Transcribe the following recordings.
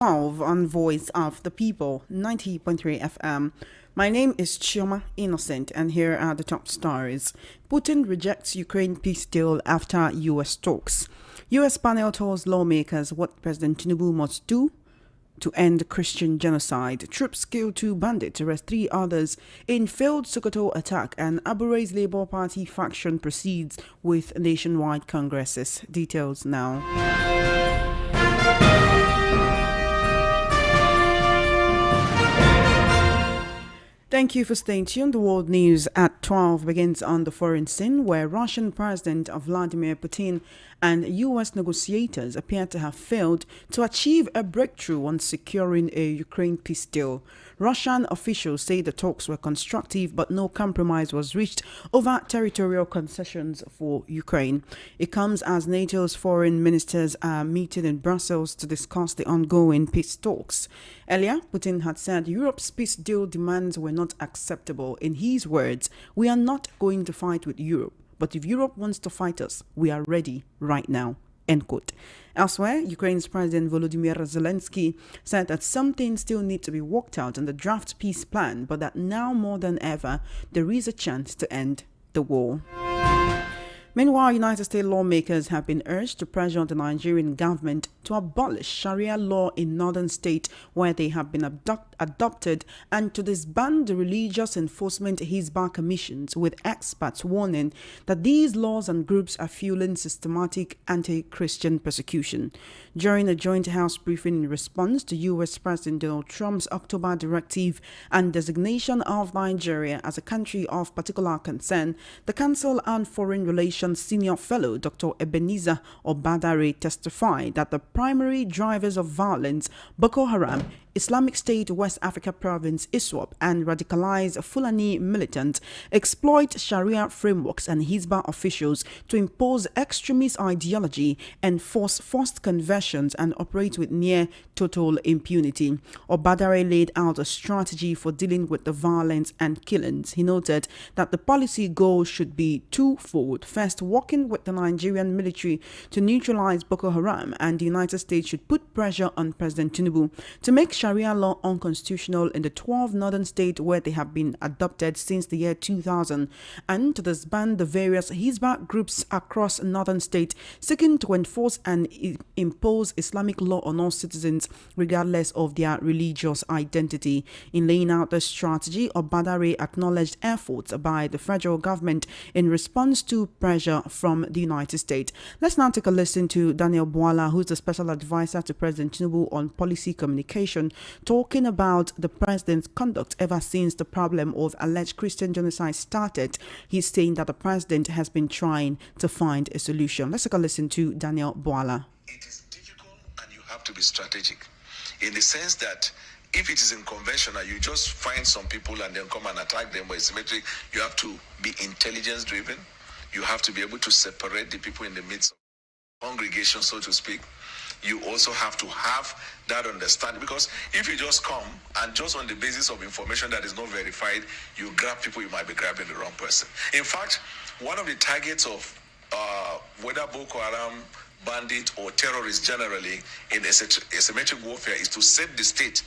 12 on Voice of the People, 90.3 FM. My name is Chioma Innocent, and here are the top stories. Putin rejects Ukraine peace deal after U.S. talks. U.S. panel tells lawmakers what President Tinubu must do to end Christian genocide. Troops kill 2 bandits, arrest 3 others in failed Sokoto attack, and Abure's Labour Party faction proceeds with nationwide congresses. Details now. Thank you for staying tuned. The world news at 12 begins on the foreign scene, where Russian President Vladimir Putin and U.S. negotiators appear to have failed to achieve a breakthrough on securing a Ukraine peace deal. Russian officials say the talks were constructive, but no compromise was reached over territorial concessions for Ukraine. It comes as NATO's foreign ministers are meeting in Brussels to discuss the ongoing peace talks. Earlier, Putin had said Europe's peace deal demands were not acceptable. In his words, "We are not going to fight with Europe, but if Europe wants to fight us, we are ready right now." End quote. Elsewhere, Ukraine's President Volodymyr Zelensky said that some things still need to be worked out in the draft peace plan, but that now more than ever, there is a chance to end the war. Meanwhile, United States lawmakers have been urged to pressure the Nigerian government to abolish Sharia law in northern states where they have been adopted, and to disband the religious enforcement Hishbah commissions, with experts warning that these laws and groups are fueling systematic anti-Christian persecution. During a joint House briefing in response to U.S. President Donald Trump's October directive and designation of Nigeria as a country of particular concern, the Council on Foreign Relations Senior Fellow Dr. Ebenezer Obadare testified that the primary drivers of violence, Boko Haram, Islamic State West Africa Province ISWAP, and radicalized Fulani militants exploit Sharia frameworks and Hizbah officials to impose extremist ideology and force forced conversions and operate with near total impunity. Obadare laid out a strategy for dealing with the violence and killings. He noted that the policy goal should be twofold. First, working with the Nigerian military to neutralize Boko Haram, and the United States should put pressure on President Tinubu to make Sharia law unconstitutional in the 12 northern states where they have been adopted since the year 2000, and to disband the various Hizbah groups across northern states seeking to enforce and impose Islamic law on all citizens regardless of their religious identity. In laying out the strategy, Obadare acknowledged efforts by the federal government in response to pressure from the United States. Let's now take a listen to Daniel Bwala, who's the special advisor to President Tinubu on policy communication, talking about the president's conduct ever since the problem of alleged Christian genocide started. He's saying that the president has been trying to find a solution. Let's take a listen to Daniel Bwala. It is difficult, and you have to be strategic in the sense that if it is in conventional, you just find some people and then come and attack them, but asymmetric, you have to be intelligence driven. You have to be able to separate the people in the midst of congregation, so to speak. You also have to have that understanding, because if you just come and just on the basis of information that is not verified, you grab people, you might be grabbing the wrong person. In fact, one of the targets of whether Boko Haram, bandit, or terrorists generally in asymmetric warfare is to set the state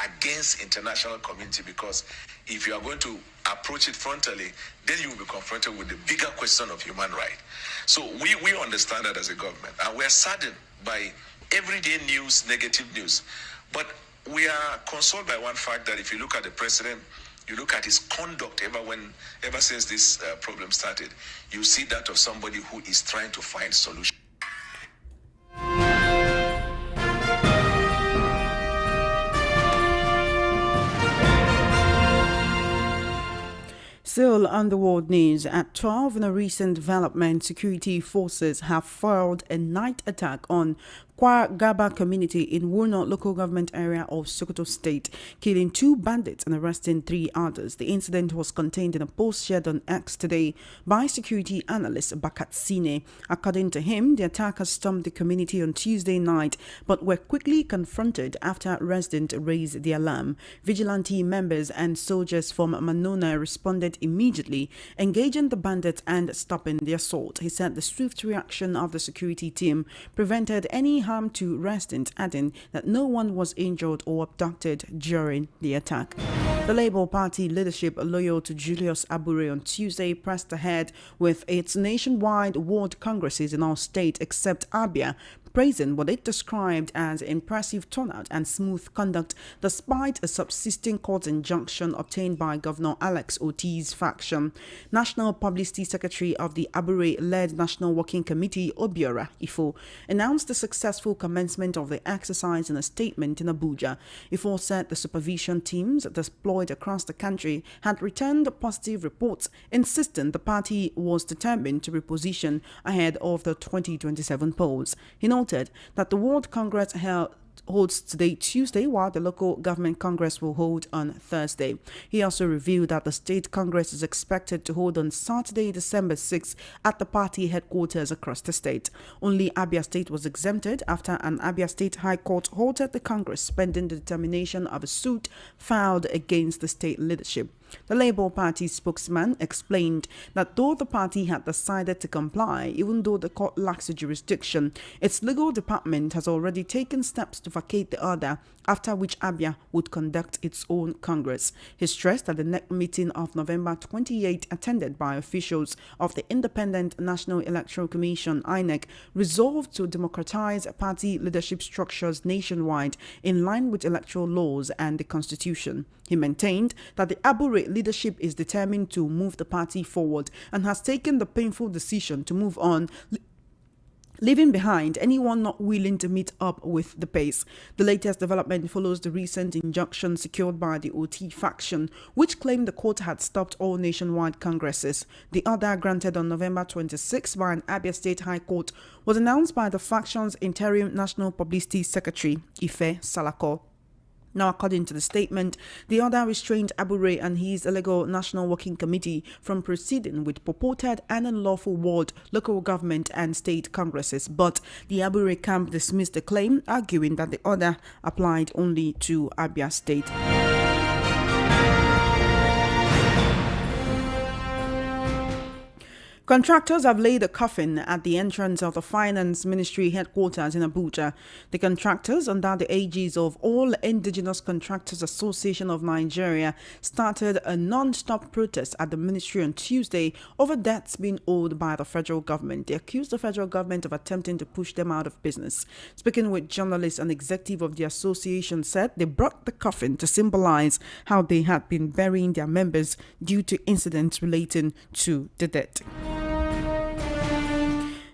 against international community, because if you are going to approach it frontally, then you will be confronted with the bigger question of human rights. So we understand that as a government, and we are saddened by everyday news, negative news. But we are consoled by one fact, that if you look at the president, you look at his conduct ever since this problem started, you see that of somebody who is trying to find solutions. Still on the world news at 12, in a recent development, security forces have foiled a night attack on Gaba community in Wurno local government area of Sokoto State, killing 2 bandits and arresting 3 others. The incident was contained in a post shared on X today by security analyst Bakatsine. According to him, the attackers stormed the community on Tuesday night, but were quickly confronted after residents raised the alarm. Vigilante members and soldiers from Manona responded immediately immediately, engaging the bandits and stopping the assault. He said the swift reaction of the security team prevented any harm to residents, adding that no one was injured or abducted during the attack. The Labour Party leadership, loyal to Julius Abure, on Tuesday pressed ahead with its nationwide ward congresses in all states except Abia, praising what it described as impressive turnout and smooth conduct despite a subsisting court injunction obtained by Governor Alex Oti's faction. National Publicity Secretary of the Abure-led National Working Committee, Obiora Ifo, announced the successful commencement of the exercise in a statement in Abuja. Ifo said the supervision teams deployed across the country had returned positive reports, insisting the party was determined to reposition ahead of the 2027 polls. He noted that the World Congress holds today, Tuesday, while the local government Congress will hold on Thursday. He also revealed that the state Congress is expected to hold on Saturday, December 6th at the party headquarters across the state. Only Abia State was exempted after an Abia State High Court halted the Congress pending the determination of a suit filed against the state leadership. The Labour Party spokesman explained that though the party had decided to comply, even though the court lacks a jurisdiction, its legal department has already taken steps to vacate the order, after which Abia would conduct its own Congress. He stressed that the next meeting of November 28, attended by officials of the Independent National Electoral Commission, INEC, resolved to democratize party leadership structures nationwide in line with electoral laws and the Constitution. He maintained that the Abure leadership is determined to move the party forward and has taken the painful decision to move on, leaving behind anyone not willing to meet up with the pace. The latest development follows the recent injunction secured by the OT faction, which claimed the court had stopped all nationwide congresses. The order, granted on November 26 by an Abia State High Court, was announced by the faction's interim National Publicity Secretary, Ife Salako. Now, according to the statement, the order restrained Abure and his illegal National Working Committee from proceeding with purported and unlawful ward, local government and state congresses, but the Abure camp dismissed the claim, arguing that the order applied only to Abia State. Contractors have laid a coffin at the entrance of the Finance Ministry headquarters in Abuja. The contractors, under the aegis of All Indigenous Contractors Association of Nigeria, started a non-stop protest at the ministry on Tuesday over debts being owed by the federal government. They accused the federal government of attempting to push them out of business. Speaking with journalists, an executive of the association said they brought the coffin to symbolize how they had been burying their members due to incidents relating to the debt.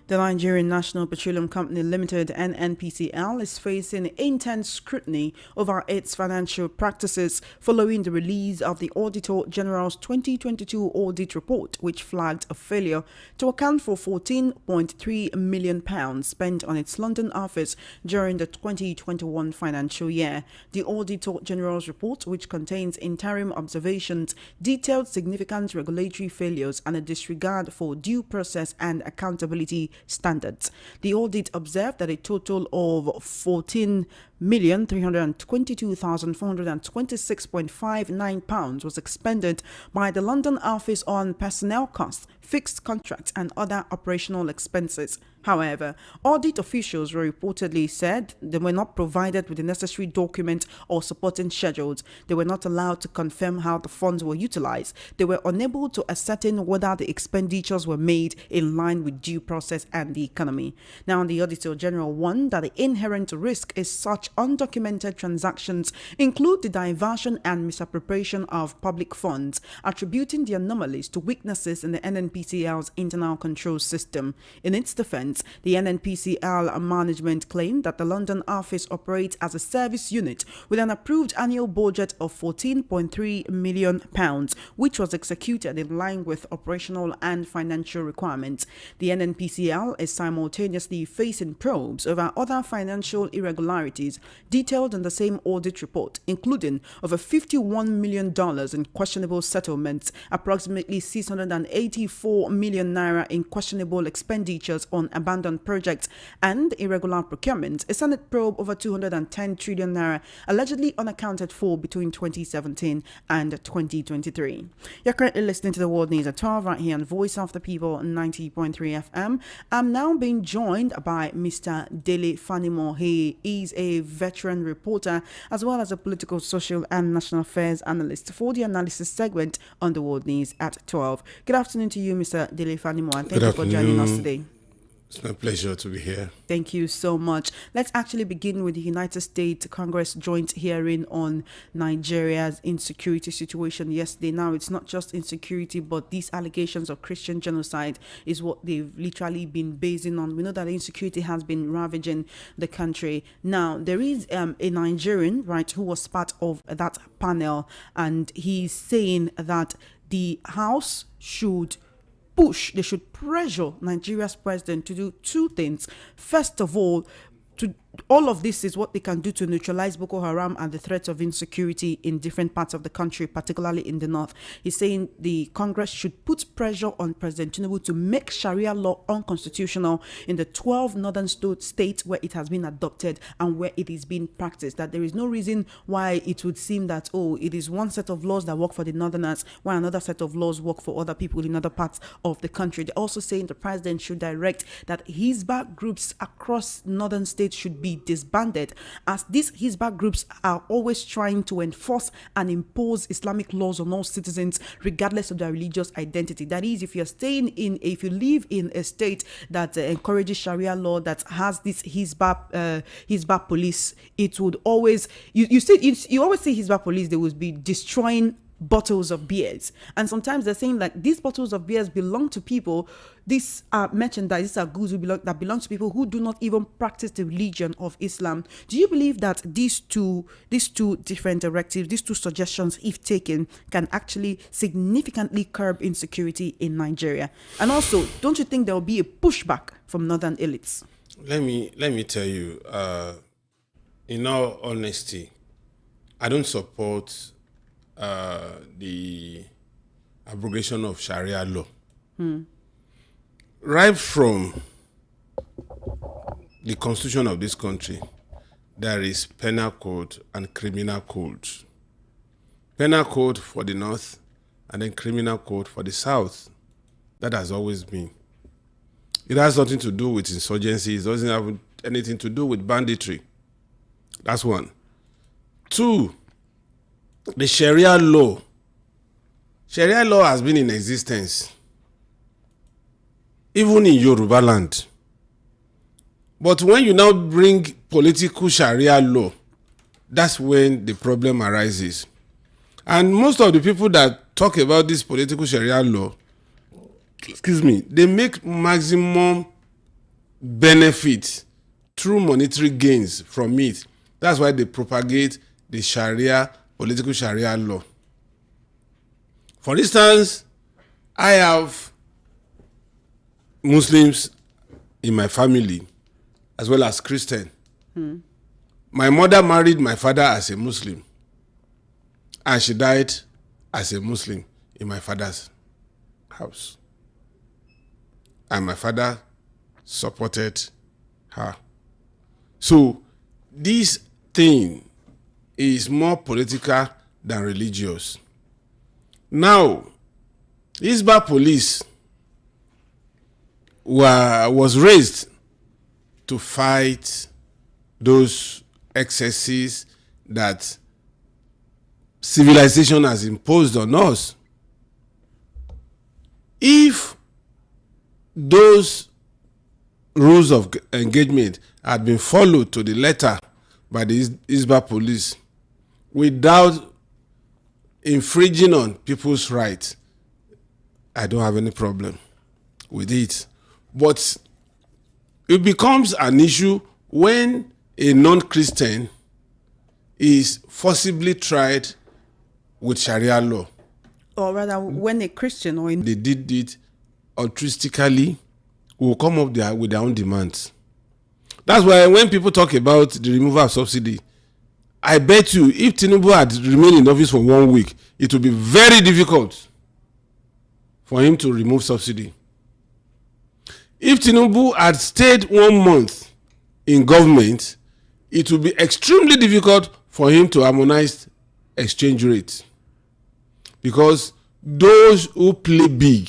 The Nigerian National Petroleum Company Limited, NNPCL, is facing intense scrutiny over its financial practices following the release of the Auditor General's 2022 audit report, which flagged a failure to account for £14.3 million spent on its London office during the 2021 financial year. The Auditor General's report, which contains interim observations, detailed significant regulatory failures and a disregard for due process and accountability standards. The audit observed that a total of £14,322,426.59 was expended by the London office on personnel costs, fixed contracts, and other operational expenses. However, audit officials were reportedly said they were not provided with the necessary documents or supporting schedules. They were not allowed to confirm how the funds were utilized. They were unable to ascertain whether the expenditures were made in line with due process and the economy. Now, the Auditor General warned that the inherent risk is such undocumented transactions include the diversion and misappropriation of public funds, attributing the anomalies to weaknesses in the NNPCL's internal control system. In its defense, the NNPCL management claimed that the London office operates as a service unit with an approved annual budget of £14.3 million, which was executed in line with operational and financial requirements. The NNPCL is simultaneously facing probes over other financial irregularities detailed in the same audit report, including over $51 million in questionable settlements, approximately 684 million naira in questionable expenditures on abandoned projects and irregular procurement. A Senate probe over 210 trillion naira allegedly unaccounted for between 2017 and 2023. You're currently listening to the World News at 12 right here on Voice of the People 90.3 FM. I'm now being joined by Mr. Dele Fanimo. He is a veteran reporter as well as a political, social and national affairs analyst for the analysis segment on the World News at 12. Good afternoon to you, Mr. Dele Fanimo, and thank you for joining us today. It's my pleasure to be here. Thank you so much. Let's actually begin with the United States Congress joint hearing on Nigeria's insecurity situation yesterday. Now, it's not just insecurity, but these allegations of Christian genocide is what they've literally been basing on. We know that insecurity has been ravaging the country. Now, there is a Nigerian, right, who was part of that panel, and he's saying that the House they should pressure Nigeria's president to do two things. First of all, all of this is what they can do to neutralize Boko Haram and the threat of insecurity in different parts of the country, particularly in the north. He's saying the Congress should put pressure on President Tinubu to make Sharia law unconstitutional in the 12 northern states where it has been adopted and where it is being practiced. That there is no reason why it would seem that, it is one set of laws that work for the northerners, while another set of laws work for other people in other parts of the country. They're also saying the president should direct that Hishbah groups across northern states should be disbanded, as these Hizbah groups are always trying to enforce and impose Islamic laws on all citizens regardless of their religious identity. That is, if you live in a state that encourages Sharia law, that has this Hizbah police, it would always you always see Hizbah police, they would be destroying bottles of beers, and sometimes they're saying like these bottles of beers belong to people, these are merchandise, these are goods that belong to people who do not even practice the religion of Islam. Do you believe that these two different directives, these two suggestions, if taken, can actually significantly curb insecurity in Nigeria? And also, don't you think there will be a pushback from northern elites? Let me tell you, in all honesty, I don't support the abrogation of Sharia law. Right from the constitution of this country, there is penal code and criminal code. Penal code for the north and then criminal code for the south. That has always been. It has nothing to do with insurgency. It doesn't have anything to do with banditry. That's one. Two, the Sharia law. Sharia law has been in existence, even in Yoruba land. But when you now bring political Sharia law, that's when the problem arises. And most of the people that talk about this political Sharia law, they make maximum benefit through monetary gains from it. That's why they propagate the political Sharia law. For instance, I have Muslims in my family as well as Christian. My mother married my father as a Muslim, and she died as a Muslim in my father's house. And my father supported her. So this thing is more political than religious. Now, Hizbah police was raised to fight those excesses that civilization has imposed on us. If those rules of engagement had been followed to the letter by the Hizbah police without infringing on people's rights, I don't have any problem with it. But it becomes an issue when a non-Christian is forcibly tried with Sharia law. Or rather, when a Christian they did it altruistically, will come up there with their own demands. That's why when people talk about the removal of subsidy, I bet you if Tinubu had remained in office for 1 week, it would be very difficult for him to remove subsidy. If Tinubu had stayed 1 month in government, it would be extremely difficult for him to harmonize exchange rates, because those who play big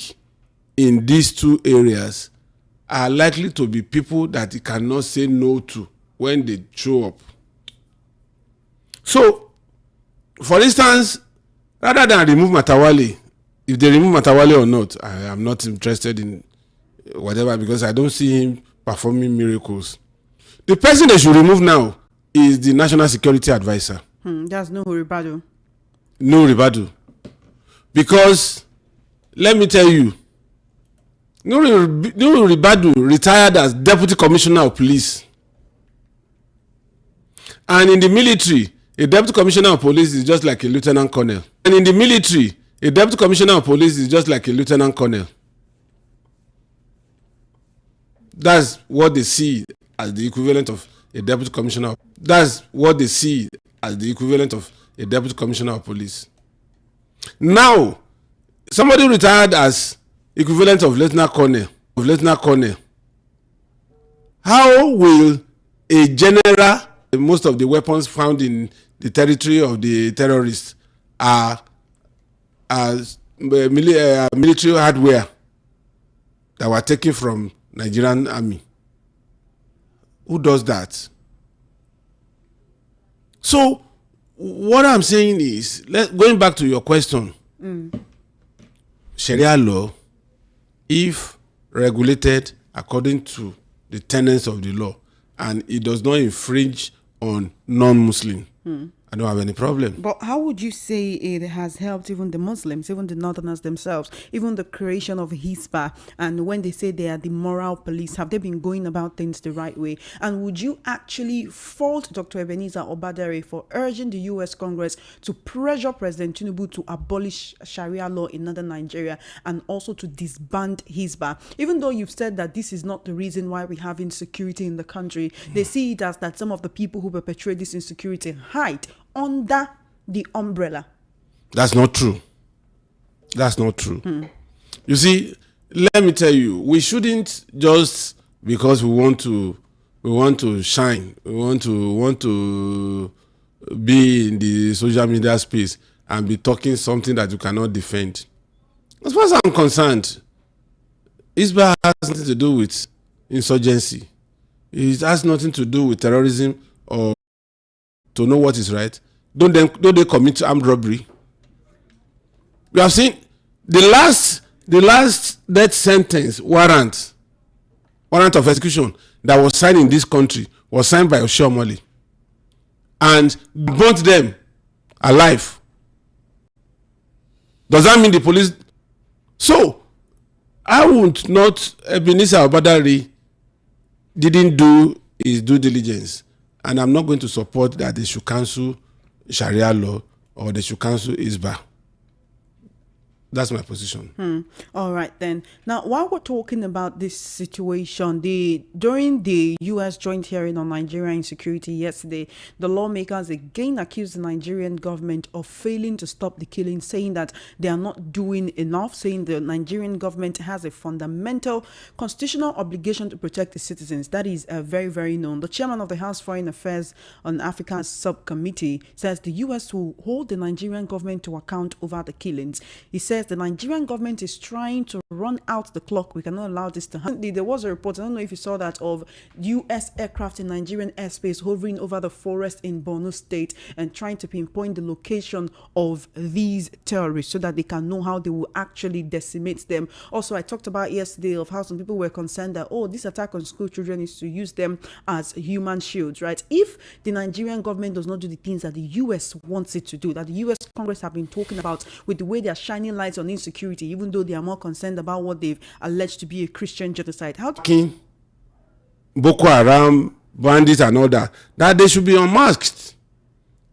in these two areas are likely to be people that he cannot say no to when they show up. So, for instance, rather than remove Matawale, if they remove Matawale or not, I am not interested in whatever, because I don't see him performing miracles. The person they should remove now is the National Security Advisor. That's Nuhu Ribadu. No Ribadu. Because, let me tell you, Nuhu Ribadu retired as Deputy Commissioner of Police. And in the military, a Deputy Commissioner of Police is just like a Lieutenant Colonel. And in the military, a Deputy Commissioner of Police is just like a Lieutenant Colonel. That's what they see as the equivalent of a Deputy Commissioner. That's what they see as the equivalent of a Deputy Commissioner of Police. Now, somebody retired as equivalent of Lieutenant Colonel. How will a general, most of the weapons found in the territory of the terrorists are military hardware that were taken from Nigerian army? Who does that? So, what I'm saying is, going back to your question, Sharia law, if regulated according to the tenets of the law, and it does not infringe on non-Muslim, I don't have any problem. But how would you say it has helped even the Muslims, even the Northerners themselves, even the creation of Hishbah? And when they say they are the moral police, have they been going about things the right way? And would you actually fault Dr. Ebenezer Obadere for urging the U.S. Congress to pressure President Tinubu to abolish Sharia law in northern Nigeria and also to disband Hishbah? Even though you've said that this is not the reason why we have insecurity in the country, they see it as that some of the people who perpetrate this insecurity hide under the umbrella. That's not true. You see, let me tell you, we shouldn't just because we want to shine, we want to be in the social media space and be talking something that you cannot defend. As far as I'm concerned, Hishbah has nothing to do with insurgency. It has nothing to do with terrorism or to know what is right. Don't they commit armed robbery? We have seen the last death sentence warrant of execution that was signed in this country was signed by Oshiomhole and burnt them alive. Does that mean the police? So I would not. Ebenezer Obadere didn't do his due diligence. And I'm not going to support that they should cancel Sharia law or they should cancel Hishbah. That's my position. All right, then. Now, while we're talking about this situation, during the U.S. joint hearing on Nigeria insecurity yesterday, the lawmakers again accused the Nigerian government of failing to stop the killing, saying that they are not doing enough, saying the Nigerian government has a fundamental constitutional obligation to protect its citizens. That is very, very known. The chairman of the House Foreign Affairs on Africa Subcommittee says the U.S. will hold the Nigerian government to account over the killings. He says the Nigerian government is trying to run out the clock. We cannot allow this to happen. There was a report, I don't know if you saw that, of U.S. aircraft in Nigerian airspace hovering over the forest in Borno State and trying to pinpoint the location of these terrorists so that they can know how they will actually decimate them. Also, I talked about yesterday of how some people were concerned that, this attack on school children is to use them as human shields, right? If the Nigerian government does not do the things that the U.S. wants it to do, that the U.S. Congress have been talking about with the way they are shining lights on insecurity, even though they are more concerned about what they've alleged to be a Christian genocide. How Boko Haram, bandits and all that they should be unmasked.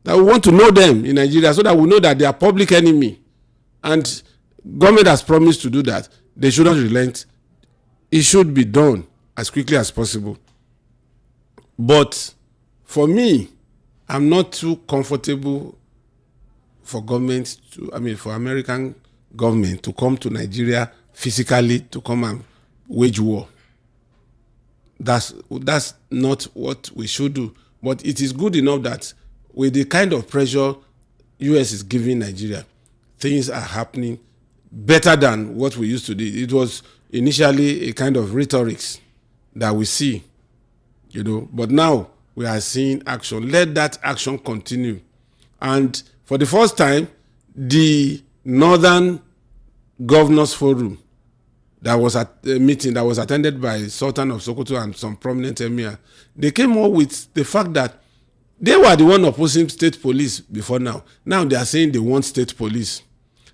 That we want to know them in Nigeria so that we know that they are public enemy. And government has promised to do that. They should not relent. It should be done as quickly as possible. But for me, I'm not too comfortable for for American government to come to Nigeria physically to come and wage war. That's not what we should do. But it is good enough that with the kind of pressure US is giving Nigeria, things are happening better than what we used to do. It was initially a kind of rhetorics that we see, but now we are seeing action. Let that action continue. And for the first time, the Northern Governors Forum, that was at a meeting that was attended by Sultan of Sokoto and some prominent emir, they came up with the fact that they were the one opposing state police before now. Now they are saying they want state police.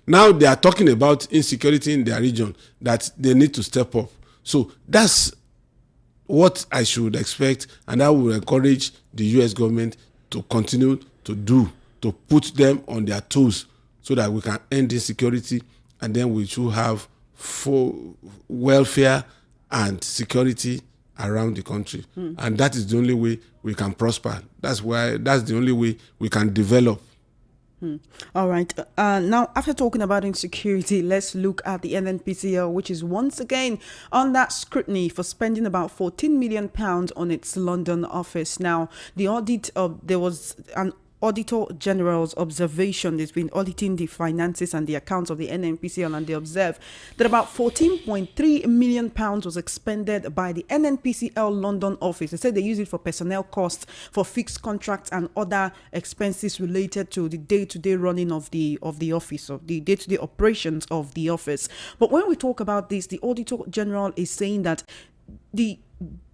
Now they are talking about insecurity in their region, that they need to step up. So that's what I should expect, and I will encourage the US government to continue to do, to put them on their toes so that we can end insecurity, and then we should have full welfare and security around the country. And that is the only way we can prosper. That's the only way we can develop. All right. Now, after talking about insecurity, let's look at the NNPCL, which is once again under scrutiny for spending about £14 million on its London office. Now, the audit there was an Auditor General's observation. There's been auditing the finances and the accounts of the NNPCL, and they observed that about £14.3 million was expended by the NNPCL London office. They said they use it for personnel costs, for fixed contracts, and other expenses related to the day-to-day running of the office, of the day-to-day operations of the office. But when we talk about this, the Auditor General is saying that they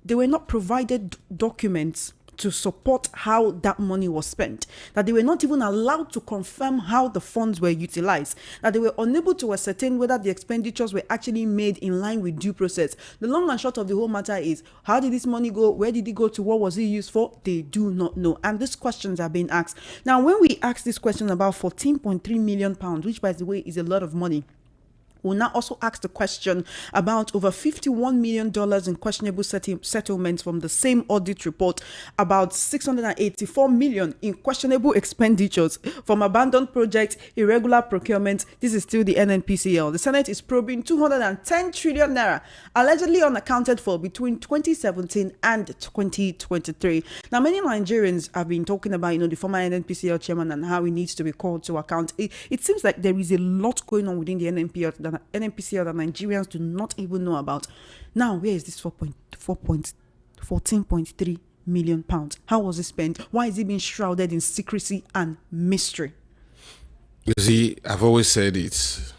were not provided documents to support how that money was spent, that they were not even allowed to confirm how the funds were utilized, that they were unable to ascertain whether the expenditures were actually made in line with due process. The long and short of the whole matter is, how did this money go? Where did it go to? What was it used for? They do not know. And these questions are being asked. Now, when we ask this question about £14.3 million, which by the way is a lot of money, we'll now also ask the question about over $51 million in questionable settlements from the same audit report, about $684 million in questionable expenditures from abandoned projects, irregular procurement. This is still the NNPCL. The Senate is probing 210 trillion naira, allegedly unaccounted for between 2017 and 2023. Now, many Nigerians have been talking about, the former NNPCL chairman and how he needs to be called to account. It seems like there is a lot going on within the NNPCL that Nigerians do not even know about. Now, where is this 14.3 million pounds? How was it spent? Why is it being shrouded in secrecy and mystery? You see, I've always said it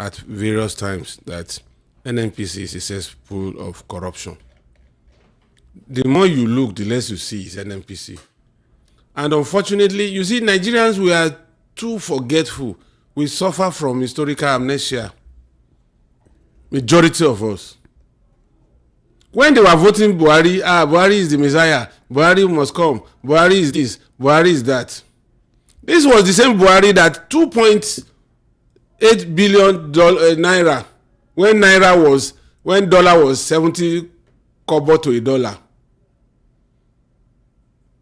at various times that NNPC is a cesspool of corruption. The more you look, the less you see is NNPC. And unfortunately, you see, Nigerians, we are too forgetful. We suffer from historical amnesia. Majority of us. When they were voting Buhari, Buhari is the Messiah, Buhari must come, Buhari is this, Buhari is that. This was the same Buhari that 2.8 billion naira, when dollar was 70 kobo to a dollar.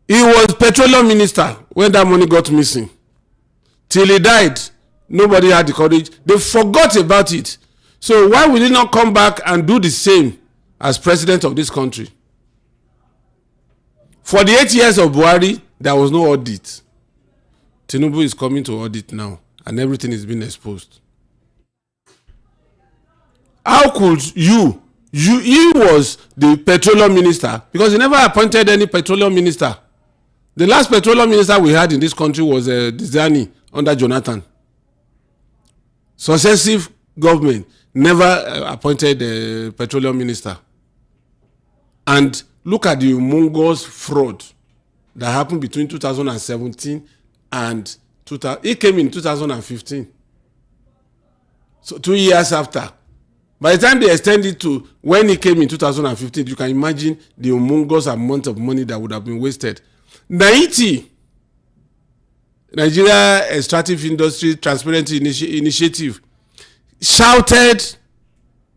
He was petroleum minister when that money got missing. Till he died, nobody had the courage. They forgot about it. So why will he not come back and do the same as president of this country? For the 8 years of Buhari, there was no audit. Tinubu is coming to audit now, and everything is being exposed. How could he was the petroleum minister, because he never appointed any petroleum minister. The last petroleum minister we had in this country was Disband under Jonathan. Successive government never appointed a petroleum minister. And look at the humongous fraud that happened between 2017 and it came in 2015. So 2 years after. By the time they extended to when it came in 2015, you can imagine the humongous amount of money that would have been wasted. Nigeria Extractive Industry Transparency Initiative shouted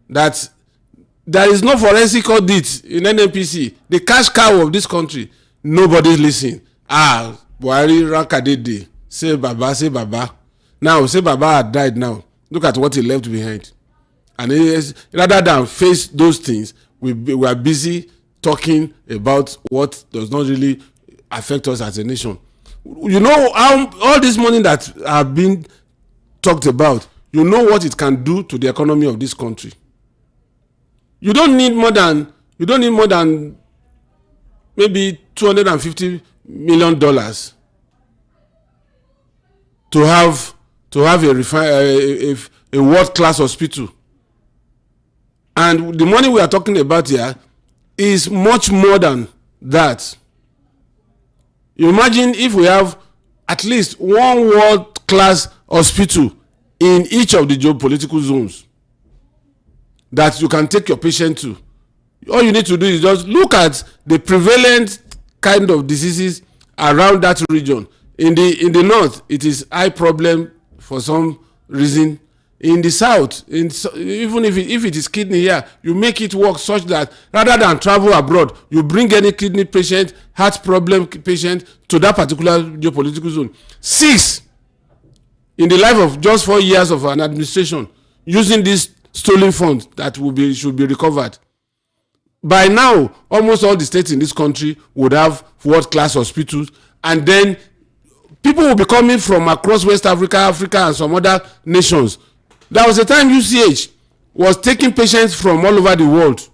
that there is no forensic audit in NNPC, the cash cow of this country. Nobody listened. Buhari Rakadede, say Baba. Now, say Baba had died now. Look at what he left behind. And rather than face those things, we are busy talking about what does not really affect us as a nation. You know how all this money that have been talked about, you know what it can do to the economy of this country. You don't need more than maybe $250 million to have a world-class hospital. And the money we are talking about here is much more than that. You imagine if we have at least one world-class hospital in each of the geopolitical zones that you can take your patient to. All you need to do is just look at the prevalent kind of diseases around that region. In the north, it is eye problem for some reason. In the south, even if it is kidney here, you make it work such that rather than travel abroad, you bring any kidney patient, heart problem patient to that particular geopolitical zone. 6, in the life of just 4 years of an administration, using these stolen funds that should be recovered. By now, almost all the states in this country would have world-class hospitals, and then people will be coming from across West Africa, and some other nations. There was a time UCH was taking patients from all over the world.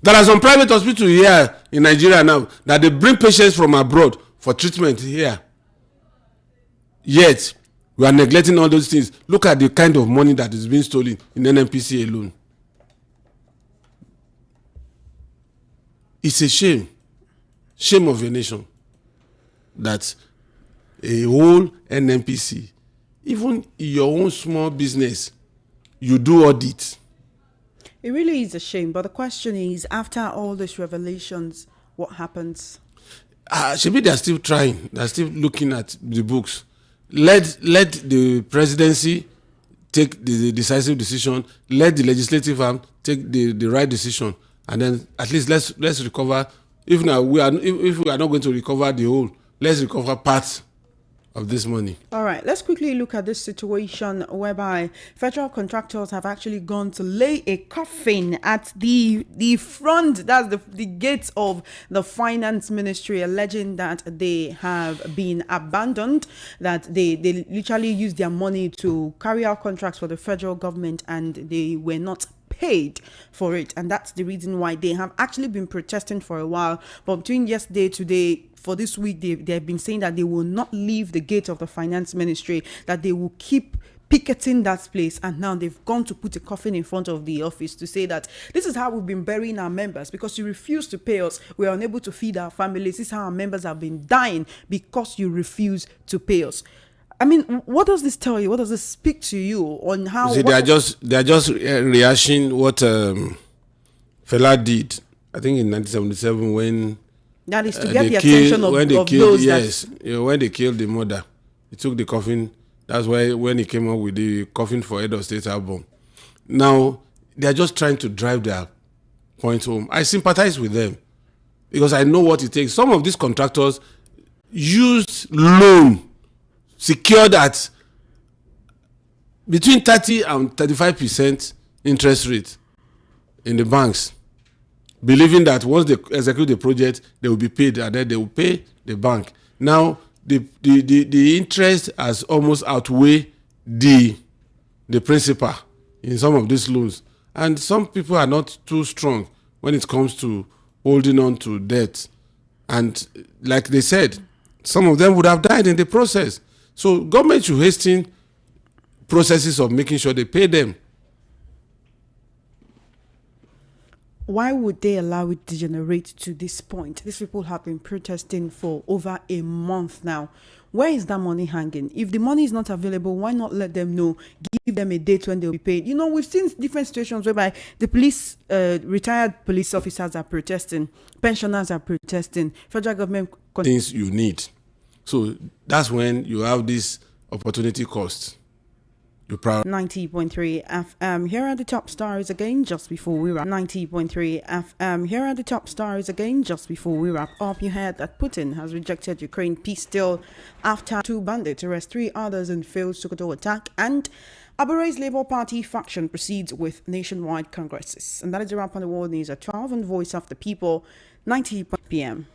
There are some private hospitals here in Nigeria now that they bring patients from abroad for treatment here. Yet, we are neglecting all those things. Look at the kind of money that is being stolen in NNPCL alone. It's a shame of a nation that a whole NNPC, even your own small business, you do audit. It really is a shame, but the question is, after all these revelations, what happens? Maybe they're still trying. They're still looking at the books. Let the presidency take the decisive decision. Let the legislative arm take the right decision, and then at least let's recover. If we are not going to recover the whole, let's recover parts of this money. All right, let's quickly look at this situation whereby federal contractors have actually gone to lay a coffin at the front, that's the gates of the finance ministry, alleging that they have been abandoned, that they literally used their money to carry out contracts for the federal government and they were not paid for it, and that's the reason why they have actually been protesting for a while. But between yesterday today, for this week, they have been saying that they will not leave the gate of the finance ministry, that they will keep picketing that place, and now they've gone to put a coffin in front of the office to say that this is how we've been burying our members, because you refuse to pay us, we are unable to feed our families. This is how our members have been dying, because you refuse to pay us. I mean, what does this tell you? What does this speak to you on how? See, they are just rehashing what Fela did, I think in 1977 when. That is to get the attention of those. Yes, when they killed the mother, he took the coffin. That's why when he came up with the coffin for Head of State album. Now they are just trying to drive their point home. I sympathize with them because I know what it takes. Some of these contractors used loan secured at between 30 and 35% interest rate in the banks, believing that once they execute the project, they will be paid, and then they will pay the bank. Now, the interest has almost outweighed the principal in some of these loans. And some people are not too strong when it comes to holding on to debt. And like they said, some of them would have died in the process. So government should hasten processes of making sure they pay them. Why would they allow it to degenerate to this point? These people have been protesting for over a month now. Where is that money hanging? If the money is not available, why not let them know? Give them a date when they'll be paid. You know, we've seen different situations whereby the police, retired police officers are protesting, pensioners are protesting, federal government... Things you need. So that's when you have this opportunity cost. You proud? 90.3 FM. Here are the top stories again just before we wrap. 90.3 FM. Here are the top stories again just before we wrap up. You heard that Putin has rejected Ukraine peace deal after 2 bandits arrest 3 others in failed Sokoto attack, and Abolish Labour Party faction proceeds with nationwide congresses. And that is a wrap on the world news at 12 on Voice of the People, 90 p.m.